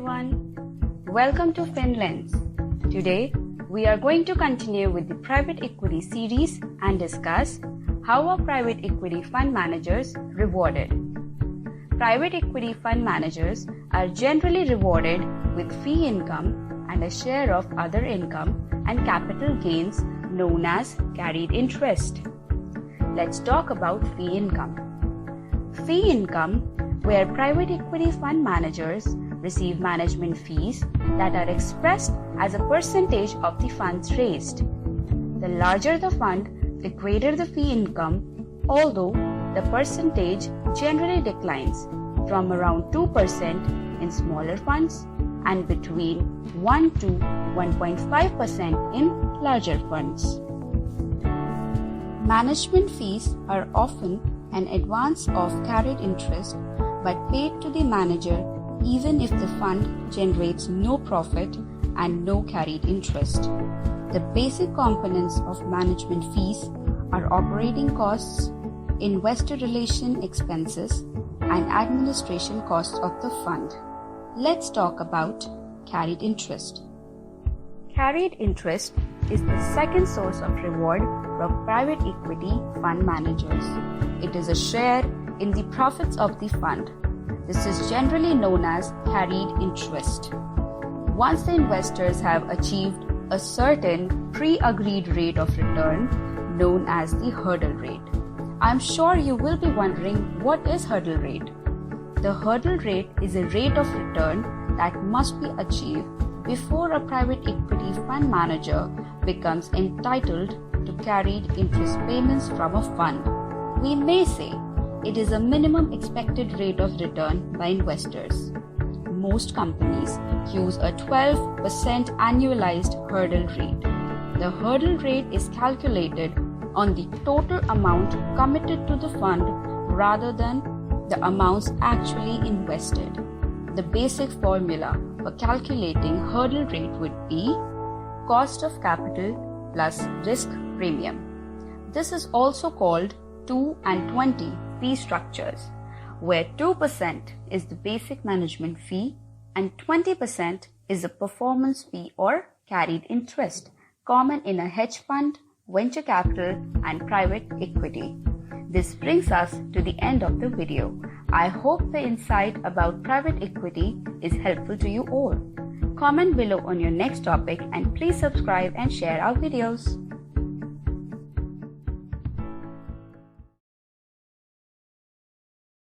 everyone. Welcome to FinLens. Today, we are going to continue with the private equity series and discuss how are private equity fund managers rewarded. Private equity fund managers are generally rewarded with fee income and a share of other income and capital gains known as carried interest. Let's talk about fee income. Fee income, where private equity fund managers receive management fees that are expressed as a percentage of the funds raised. The larger the fund, the greater the fee income, although the percentage generally declines from around 2% in smaller funds and between 1 to 1.5% in larger funds. Management fees are often an advance of carried interest but paid to the manager even if the fund generates no profit and no carried interest. The basic components of management fees are operating costs, investor relation expenses, and administration costs of the fund. Let's talk about carried interest. Carried interest is the second source of reward for private equity fund managers. It is a share in the profits of the fund. This is generally known as carried interest. Once the investors have achieved a certain pre-agreed rate of return known as the hurdle rate. I'm sure you will be wondering, what is hurdle rate? The hurdle rate is a rate of return that must be achieved before a private equity fund manager becomes entitled to carried interest payments from a fund. We may say it is a minimum expected rate of return by investors. Most companies use a 12% annualized hurdle rate. The hurdle rate is calculated on the total amount committed to the fund rather than the amounts actually invested. The basic formula for calculating hurdle rate would be cost of capital plus risk premium. This is also called 2 and 20 fee structures, where 2% is the basic management fee and 20% is a performance fee or carried interest, common in a hedge fund, venture capital, and private equity. This brings us to the end of the video. I hope the insight about private equity is helpful to you all. Comment below on your next topic and please subscribe and share our videos.